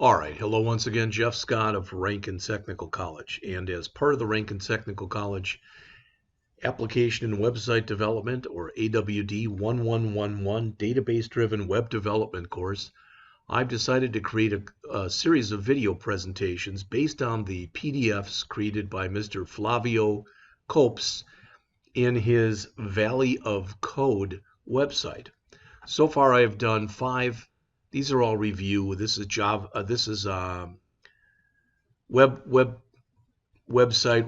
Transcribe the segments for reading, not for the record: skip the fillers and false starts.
All right, hello once again, Jeff Scott of Rankin Technical College. And as part of the Rankin Technical College Application and Website Development, or AWD1111 Database-Driven Web Development course, I've decided to create a series of video presentations based on the PDFs created by Mr. Flavio Copes in his Valley of Code website. So far, I have done 5. These are all review. This is Java. This is website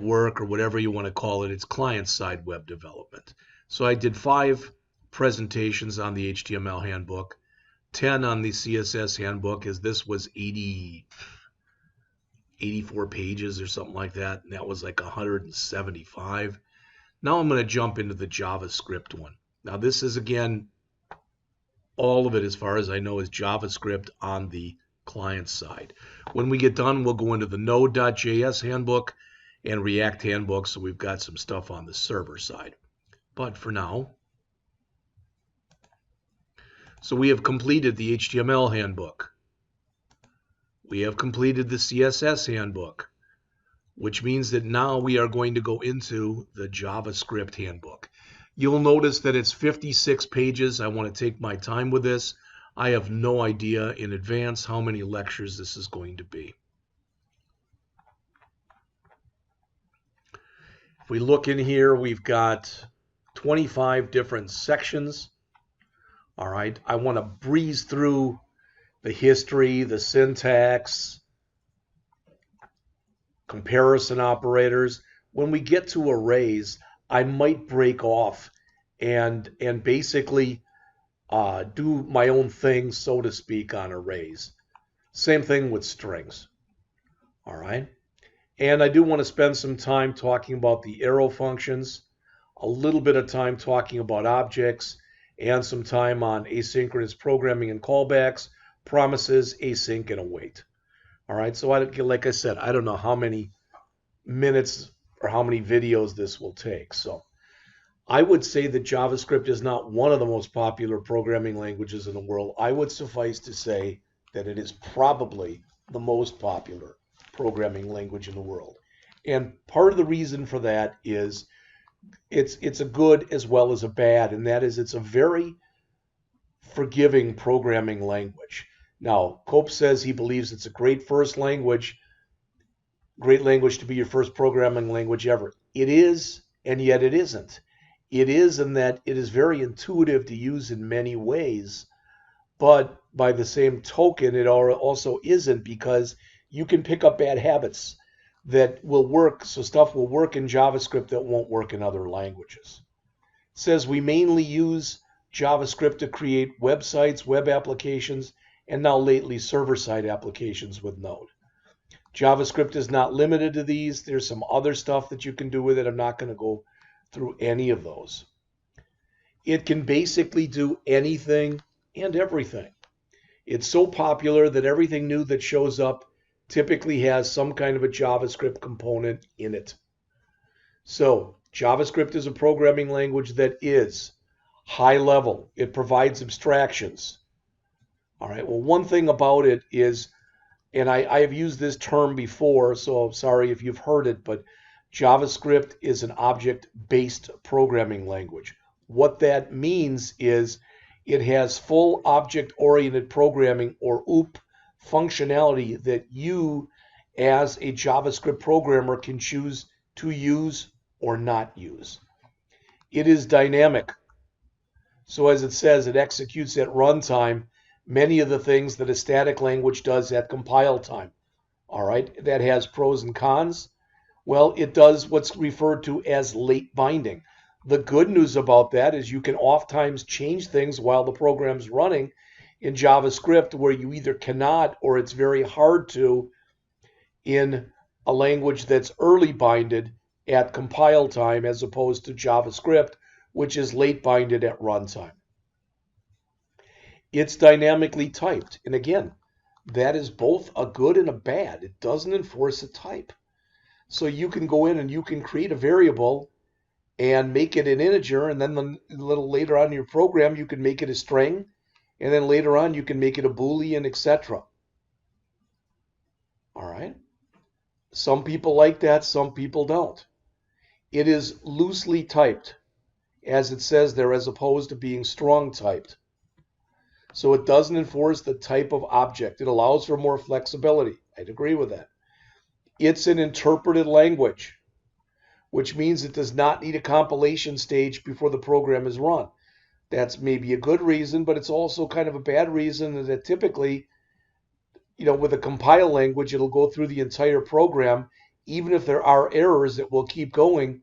work, or whatever you want to call it. It's client-side web development. So I did 5 presentations on the HTML handbook, 10 on the CSS handbook, as this was 84 pages or something like that, and that was like 175. Now I'm going to jump into the JavaScript one. Now this is, again, all of it, as far as I know, is JavaScript on the client side. When we get done, we'll go into the Node.js handbook and React handbook, so we've got some stuff on the server side. But for now, so we have completed the HTML handbook. We have completed the CSS handbook, which means that now we are going to go into the JavaScript handbook. You'll notice that it's 56 pages. I want to take my time with this. I have no idea in advance how many lectures this is going to be. If we look in here, we've got 25 different sections. All right, I want to breeze through the history, the syntax, comparison operators. When we get to arrays, I might break off and basically do my own thing, so to speak, on arrays. Same thing with strings. All right. And I do want to spend some time talking about the arrow functions, a little bit of time talking about objects, and some time on asynchronous programming and callbacks, promises, async, and await. All right. So like I said, I don't know how many minutes or how many videos this will take. So I would say that JavaScript is not one of the most popular programming languages in the world. I would suffice to say that it is probably the most popular programming language in the world. And part of the reason for that is it's a good as well as a bad, and that is it's a very forgiving programming language. Now, Cope says he believes it's a great language to be your first programming language ever. It is, and yet it isn't. It is in that it is very intuitive to use in many ways, but by the same token, it also isn't, because you can pick up bad habits that will work, so stuff will work in JavaScript that won't work in other languages. It says we mainly use JavaScript to create websites, web applications, and now lately server-side applications with Node. JavaScript is not limited to these. There's some other stuff that you can do with it. I'm not going to go through any of those. It can basically do anything and everything. It's so popular that everything new that shows up typically has some kind of a JavaScript component in it. So JavaScript is a programming language that is high level. It provides abstractions. All right, well, one thing about it is, and I have used this term before, so sorry if you've heard it, but JavaScript is an object-based programming language. What that means is it has full object-oriented programming, or OOP, functionality that you as a JavaScript programmer can choose to use or not use. It is dynamic. So as it says, it executes at runtime many of the things that a static language does at compile time. All right, that has pros and cons. Well, it does what's referred to as late binding. The good news about that is you can oftentimes change things while the program's running in JavaScript, where you either cannot or it's very hard to in a language that's early binded at compile time, as opposed to JavaScript, which is late binded at runtime. It's dynamically typed. And again, that is both a good and a bad. It doesn't enforce a type. So you can go in and you can create a variable and make it an integer, and then a little later on in your program, you can make it a string, and then later on, you can make it a Boolean, etc. All right. Some people like that, some people don't. It is loosely typed, as it says there, as opposed to being strong typed. So it doesn't enforce the type of object. It allows for more flexibility. I'd agree with that. It's an interpreted language, which means it does not need a compilation stage before the program is run. That's maybe a good reason, but it's also kind of a bad reason that typically, with a compile language, it'll go through the entire program. Even if there are errors, it will keep going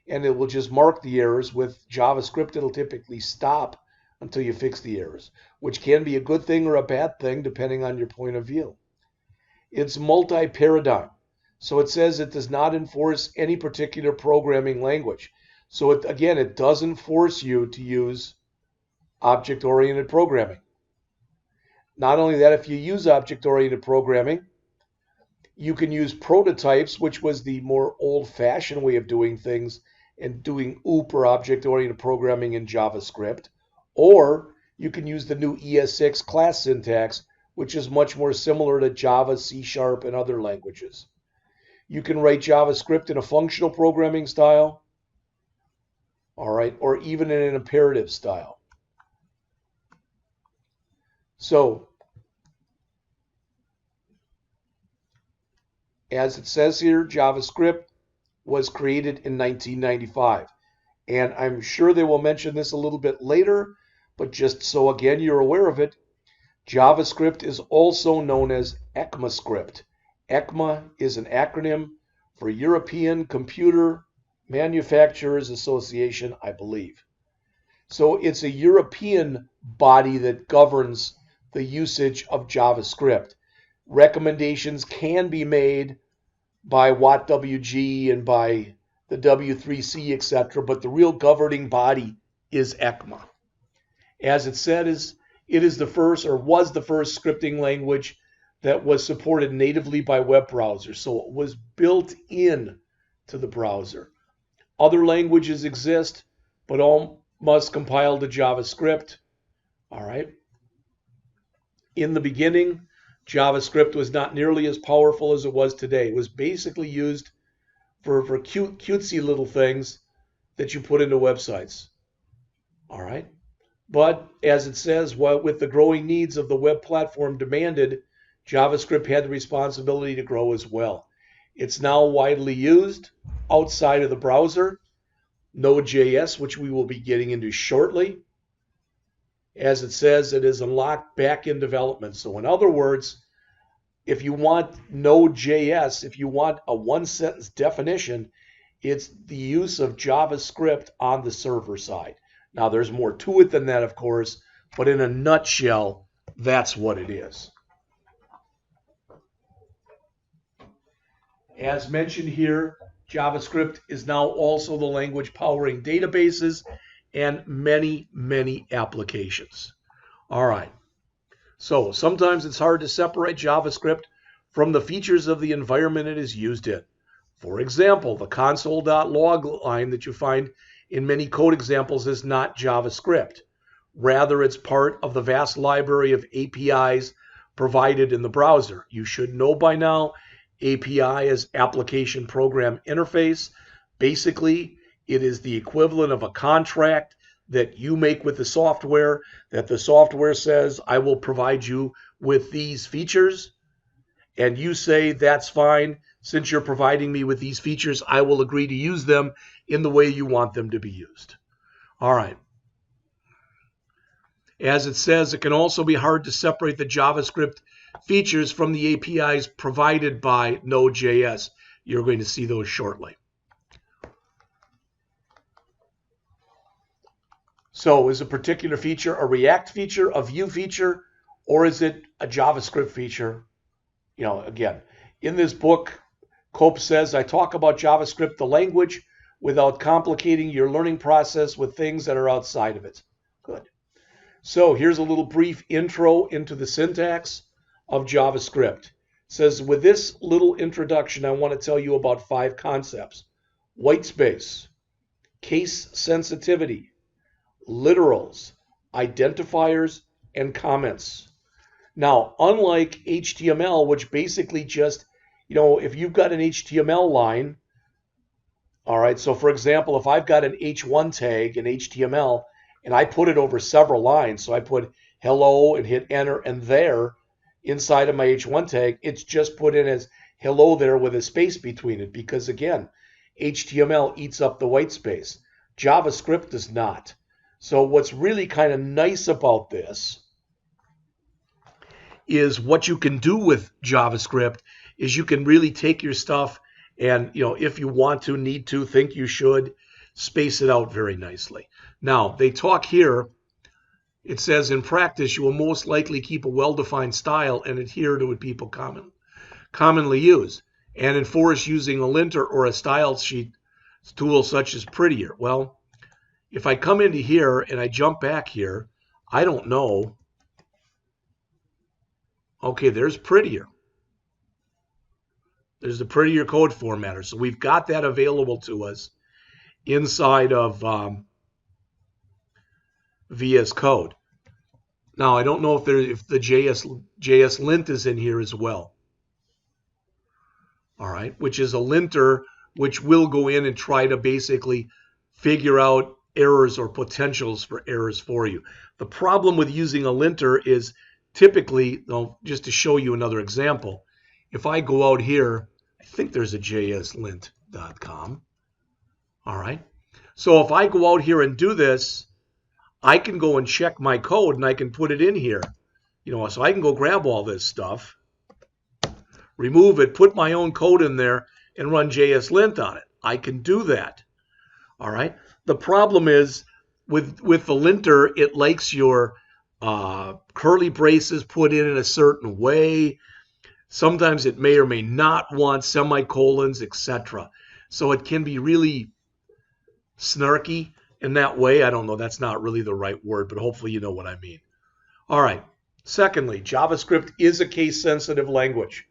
and it will just mark the errors. With JavaScript, it'll typically stop until you fix the errors, which can be a good thing or a bad thing depending on your point of view. It's multi-paradigm. So it says it does not enforce any particular programming language. So it doesn't force you to use object-oriented programming. Not only that, if you use object-oriented programming, you can use prototypes, which was the more old-fashioned way of doing things and doing OOP or object-oriented programming in JavaScript, or you can use the new ES6 class syntax, which is much more similar to Java, C#, and other languages. You can write JavaScript in a functional programming style, all right, or even in an imperative style. So, as it says here, JavaScript was created in 1995. And I'm sure they will mention this a little bit later, but just so again you're aware of it, JavaScript is also known as ECMAScript. ECMA is an acronym for European Computer Manufacturers Association, I believe. So it's a European body that governs the usage of JavaScript. Recommendations can be made by WattWG and by the W3C, etc., but the real governing body is ECMA. As it said, it is the first, or was the first, scripting language that was supported natively by web browsers. So it was built in to the browser. Other languages exist, but all must compile to JavaScript. All right. In the beginning, JavaScript was not nearly as powerful as it was today. It was basically used for cutesy little things that you put into websites. All right. But as it says, with the growing needs of the web platform demanded, JavaScript had the responsibility to grow as well. It's now widely used outside of the browser. Node.js, which we will be getting into shortly. As it says, it is unlocked back in development. So in other words, if you want Node.js, if you want a one-sentence definition, it's the use of JavaScript on the server side. Now, there's more to it than that, of course, but in a nutshell, that's what it is. As mentioned here, JavaScript is now also the language powering databases and many, many applications. All right. So sometimes it's hard to separate JavaScript from the features of the environment it is used in. For example, the console.log line that you find in many code examples is not JavaScript. Rather, it's part of the vast library of APIs provided in the browser. You should know by now, API is Application Program Interface. Basically, it is the equivalent of a contract that you make with the software, that the software says, I will provide you with these features. And you say, that's fine. Since you're providing me with these features, I will agree to use them in the way you want them to be used. All right. As it says, it can also be hard to separate the JavaScript features from the APIs provided by Node.js. You're going to see those shortly. So is a particular feature a React feature, a Vue feature, or is it a JavaScript feature? Again, in this book, Cope says, I talk about JavaScript, the language, without complicating your learning process with things that are outside of it. Good. So here's a little brief intro into the syntax of JavaScript. It says, with this little introduction, I want to tell you about 5 concepts: white space, case sensitivity, literals, identifiers, and comments. Now, unlike HTML, which basically just if you've got an HTML line, all right, so for example, if I've got an H1 tag in HTML and I put it over several lines, so I put hello and hit enter, and there inside of my H1 tag, it's just put in as hello there with a space between it, because again, HTML eats up the white space. JavaScript does not. So what's really kind of nice about this is what you can do with JavaScript is you can really take your stuff and, if you want to, need to, think you should, space it out very nicely. Now, they talk here, it says, in practice, you will most likely keep a well-defined style and adhere to what people commonly use, and enforce using a linter or a style sheet tool such as Prettier. Well, if I come into here and I jump back here, I don't know. Okay, there's Prettier. There's the Prettier code formatter. So we've got that available to us inside of VS Code. Now, I don't know if the JS lint is in here as well. All right, which is a linter which will go in and try to basically figure out errors or potentials for errors for you. The problem with using a linter is typically, just to show you another example, if I go out here, I think there's a jslint.com. All right. So if I go out here and do this, I can go and check my code and I can put it in here. So I can go grab all this stuff, remove it, put my own code in there, and run jslint on it. I can do that. All right. The problem is with the linter, it likes your curly braces put in a certain way. Sometimes it may or may not want semicolons, etc. So it can be really snarky in that way. I don't know. That's not really the right word, but hopefully you know what I mean. All right. Secondly, JavaScript is a case-sensitive language.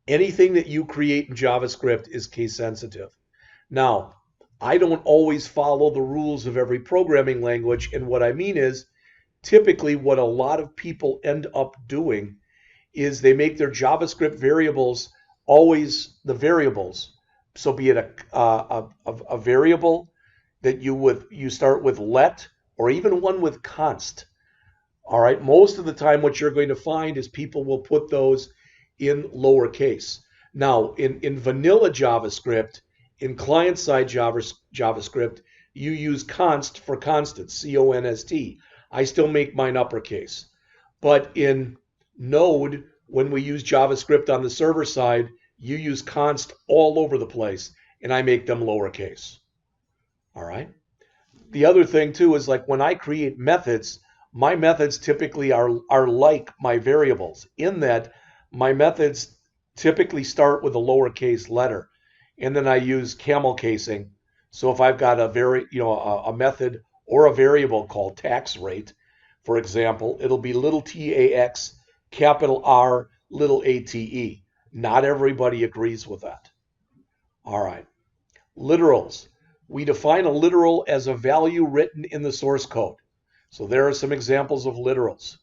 Anything that you create in JavaScript is case-sensitive. Now, I don't always follow the rules of every programming language, and what I mean is typically what a lot of people end up doing is they make their JavaScript variables always the variables. So be it a variable that you start with let, or even one with const. All right, most of the time what you're going to find is people will put those in lowercase. Now, in vanilla JavaScript, in client-side JavaScript, you use const for constant, C-O-N-S-T. I still make mine uppercase. But in Node, when we use JavaScript on the server side, you use const all over the place, and I make them lowercase. All right? The other thing, too, is like when I create methods, my methods typically are like my variables, in that my methods typically start with a lowercase letter, and then I use camel casing. So if I've got a method or a variable called tax rate, for example, it'll be little t-a-x, capital R, little a-t-e. Not everybody agrees with that. All right. Literals. We define a literal as a value written in the source code. So there are some examples of literals.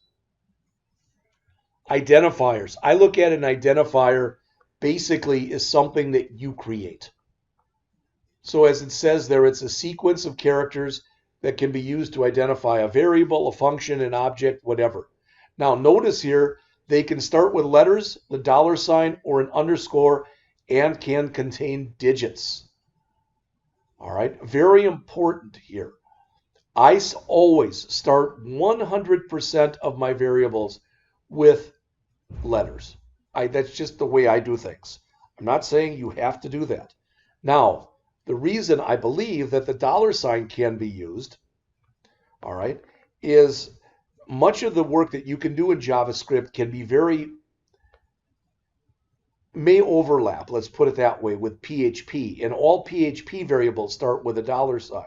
Identifiers. I look at an identifier basically as something that you create. So as it says there, it's a sequence of characters that can be used to identify a variable, a function, an object, whatever. Now notice here, they can start with letters, the $, or an underscore, and can contain digits. All right, very important here. I always start 100% of my variables with letters. That's just the way I do things. I'm not saying you have to do that. Now, the reason I believe that the $sign can be used, all right, is much of the work that you can do in JavaScript can be may overlap, let's put it that way, with PHP. And all PHP variables start with a $sign.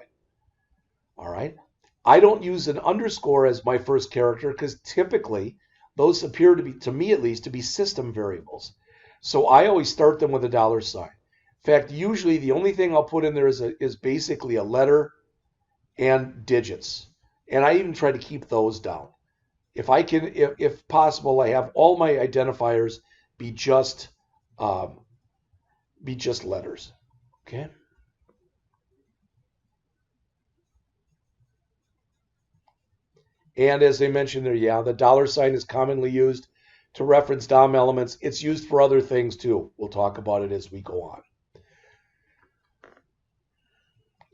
All right. I don't use an underscore as my first character because typically those appear to be, to me at least, to be system variables. So I always start them with a $sign. In fact, usually the only thing I'll put in there is basically a letter and digits. And I even try to keep those down. If I can, if possible, I have all my identifiers be just letters. Okay. And as I mentioned there, yeah, the $sign is commonly used to reference DOM elements. It's used for other things too. We'll talk about it as we go on.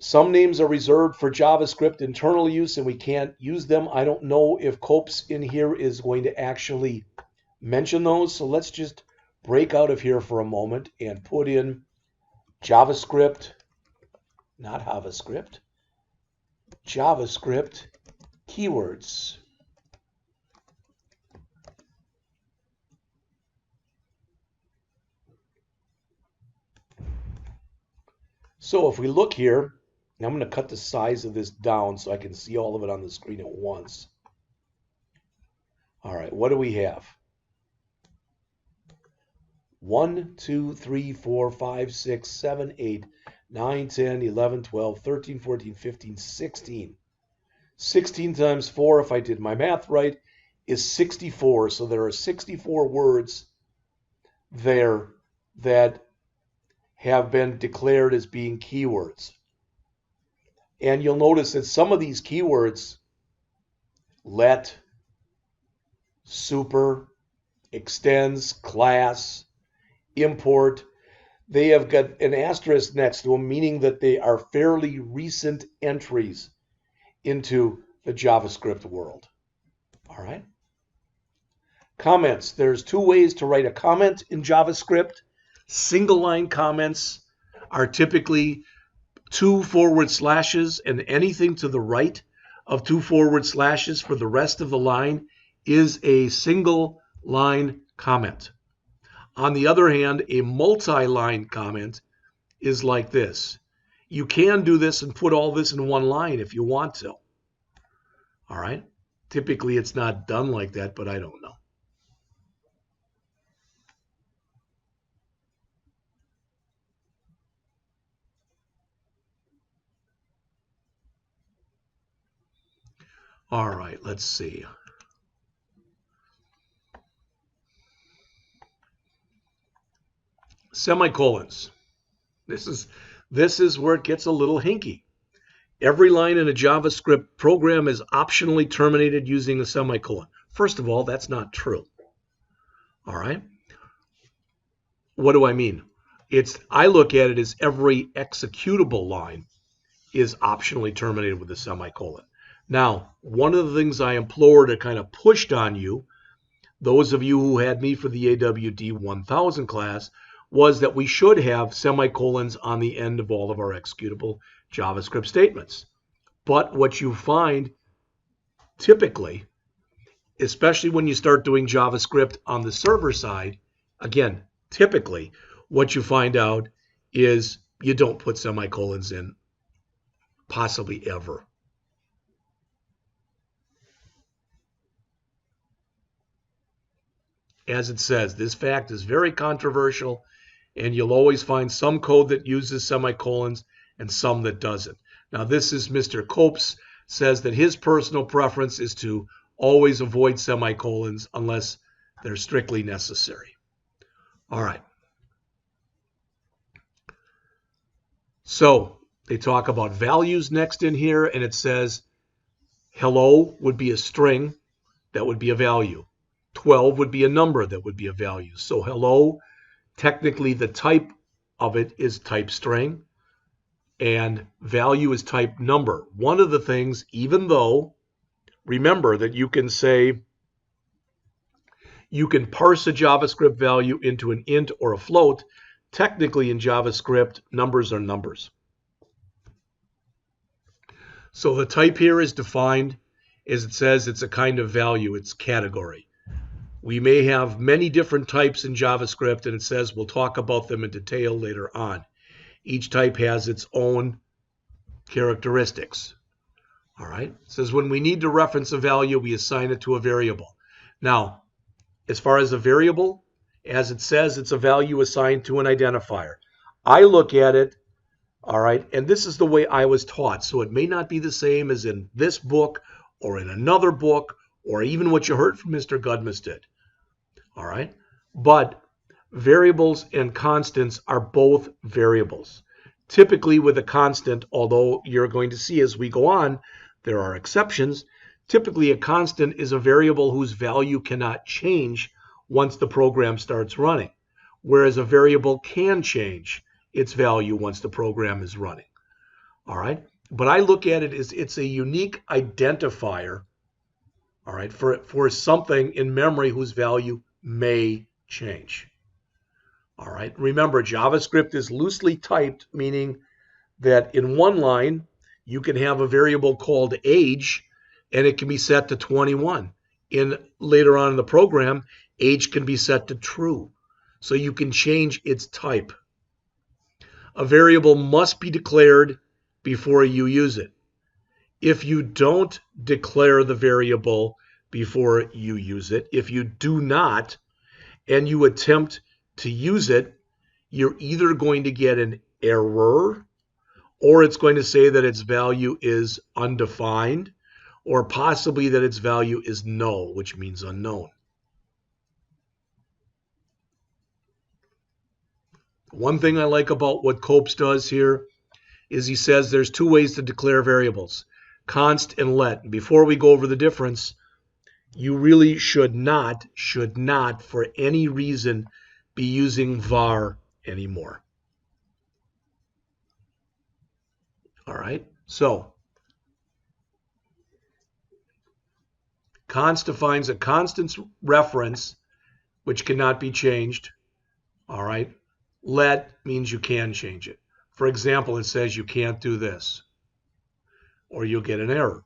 Some names are reserved for JavaScript internal use and we can't use them. I don't know if Copes in here is going to actually mention those. So let's just break out of here for a moment and put in JavaScript, not JavaScript, JavaScript keywords. So if we look here, and I'm going to cut the size of this down so I can see all of it on the screen at once. All right, what do we have? 1, 2, 3, 4, 5, 6, 7, 8, 9, 10, 11, 12, 13, 14, 15, 16. 16 times 4, if I did my math right, is 64. So there are 64 words there that have been declared as being keywords. And you'll notice that some of these keywords, let, super, extends, class, import, they have got an asterisk next to them, meaning that they are fairly recent entries into the JavaScript world. All right. Comments. There's two ways to write a comment in JavaScript. Single line comments are typically 2 forward slashes, and anything to the right of 2 forward slashes for the rest of the line is a single line comment. On the other hand, a multi-line comment is like this. You can do this and put all this in one line if you want to. All right. Typically, it's not done like that, but I don't know. All right, let's see. Semicolons. This is where it gets a little hinky. Every line in a JavaScript program is optionally terminated using a semicolon. First of all, that's not true. All right. What do I mean? I look at it as every executable line is optionally terminated with a semicolon. Now, one of the things I implored or kind of pushed on you, those of you who had me for the AWD1111 class, was that we should have semicolons on the end of all of our executable JavaScript statements. But what you find typically, especially when you start doing JavaScript on the server side, again, typically what you find out is you don't put semicolons in, possibly ever. As it says, this fact is very controversial, and you'll always find some code that uses semicolons and some that doesn't. Now, this is Mr. Copes says that his personal preference is to always avoid semicolons unless they're strictly necessary. All right. So they talk about values next in here, and it says hello would be a string, that would be a value. 12 would be a number that would be a value. So hello, technically the type of it is type string, and value is type number. One of the things, even though, remember that you can say, you can parse a JavaScript value into an int or a float. Technically in JavaScript, numbers are numbers. So the type here is defined as it says it's a kind of value, it's category. We may have many different types in JavaScript, and it says we'll talk about them in detail later on. Each type has its own characteristics. All right. It says when we need to reference a value, we assign it to a variable. Now, as far as a variable, as it says, it's a value assigned to an identifier. I look at it, all right, and this is the way I was taught. So it may not be the same as in this book or in another book or even what you heard from Mr. Gudmus did. All right. But variables and constants are both variables. Typically with a constant, although you're going to see as we go on, there are exceptions. Typically a constant is a variable whose value cannot change once the program starts running, whereas a variable can change its value once the program is running. All right, but I look at it as it's a unique identifier, all right, for something in memory whose value may change. All right, remember JavaScript is loosely typed, meaning that in one line you can have a variable called age and it can be set to 21. Later on in the program, age can be set to true. So you can change its type. A variable must be declared before you use it. If you don't declare the variable before you use it, if you do not, and you attempt to use it, you're either going to get an error, or it's going to say that its value is undefined, or possibly that its value is null, which means unknown. One thing I like about what Copes does here is he says there's two ways to declare variables, const and let. Before we go over the difference, you really should not for any reason be using var anymore. All right, so const defines a constant reference which cannot be changed. All right, let means you can change it. For example, it says you can't do this, or you'll get an error.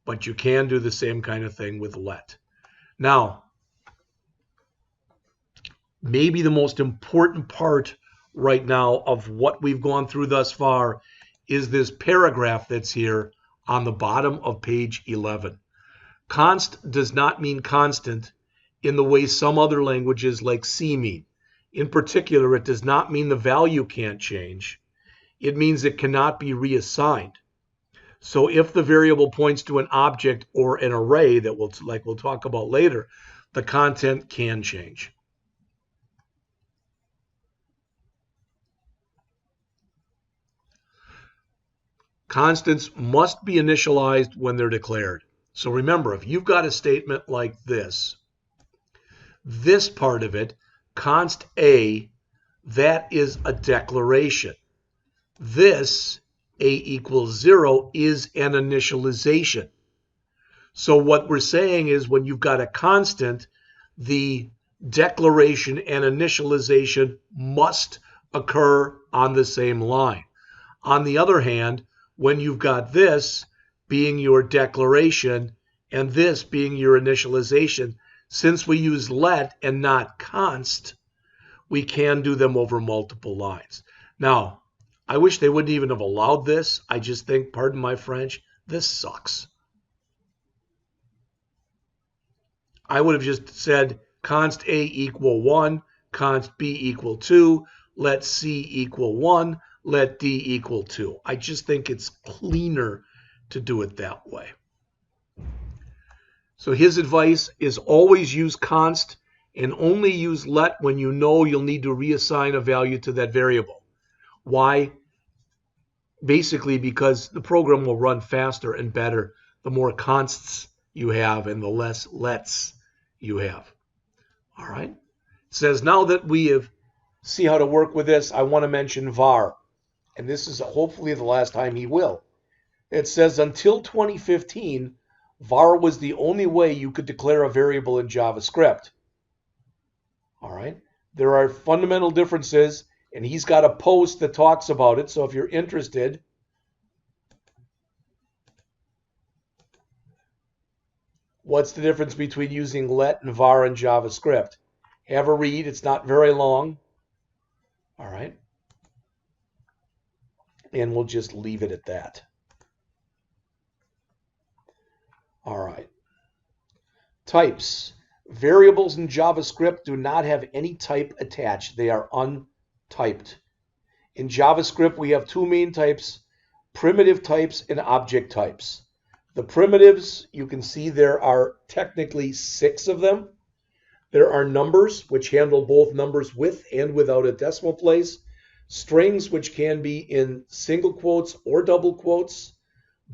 But you can do the same kind of thing with let. Now, maybe the most important part right now of what we've gone through thus far is this paragraph that's here on the bottom of page 11. Const does not mean constant in the way some other languages like C mean. In particular, it does not mean the value can't change. It means it cannot be reassigned. So if the variable points to an object or an array that we'll talk about later, the content can change. Constants must be initialized when they're declared. So remember, if you've got a statement like this part of it, const A, that is a declaration. This A equals 0 is an initialization. So what we're saying is when you've got a constant, the declaration and initialization must occur on the same line. On the other hand, when you've got this being your declaration and this being your initialization, since we use let and not const, we can do them over multiple lines. Now, I wish they wouldn't even have allowed this. I just think, pardon my French, this sucks. I would have just said const A equal 1, const B equal 2, let C equal 1, let D equal 2. I just think it's cleaner to do it that way. So his advice is always use const and only use let when you know you'll need to reassign a value to that variable. Why? Basically because the program will run faster and better the more consts you have and the less lets you have. All right. It says now that we have see how to work with this, I want to mention var. And this is hopefully the last time he will. It says until 2015, var was the only way you could declare a variable in JavaScript. All right. There are fundamental differences, and he's got a post that talks about it. So if you're interested, what's the difference between using let and var in JavaScript? Have a read. It's not very long. All right. And we'll just leave it at that. All right. Types. Variables in JavaScript do not have any type attached. They are untyped. In JavaScript, we have two main types, primitive types and object types. The primitives, you can see there are technically 6 of them. There are numbers, which handle both numbers with and without a decimal place, strings, which can be in single quotes or double quotes,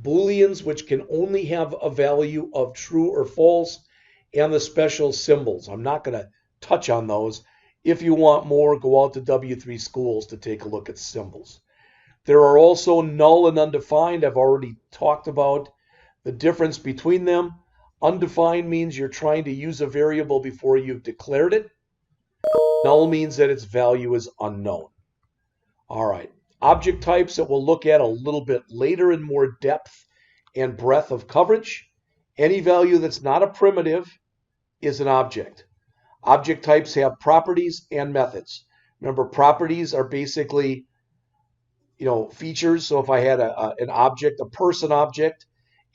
booleans, which can only have a value of true or false, and the special symbols. I'm not going to touch on those. If you want more, go out to W3 Schools to take a look at symbols. There are also null and undefined. I've already talked about the difference between them. Undefined means you're trying to use a variable before you've declared it. Null means that its value is unknown. All right. Object types that we'll look at a little bit later in more depth and breadth of coverage. Any value that's not a primitive is an object. Object types have properties and methods. Remember, properties are basically, features. So if I had an object, a person object,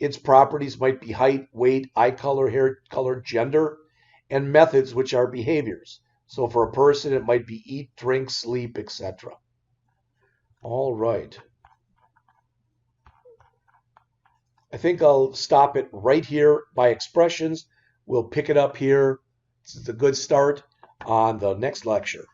its properties might be height, weight, eye color, hair color, gender, and methods, which are behaviors. So for a person, it might be eat, drink, sleep, etc. All right. I think I'll stop it right here by expressions. We'll pick it up here. This is a good start on the next lecture.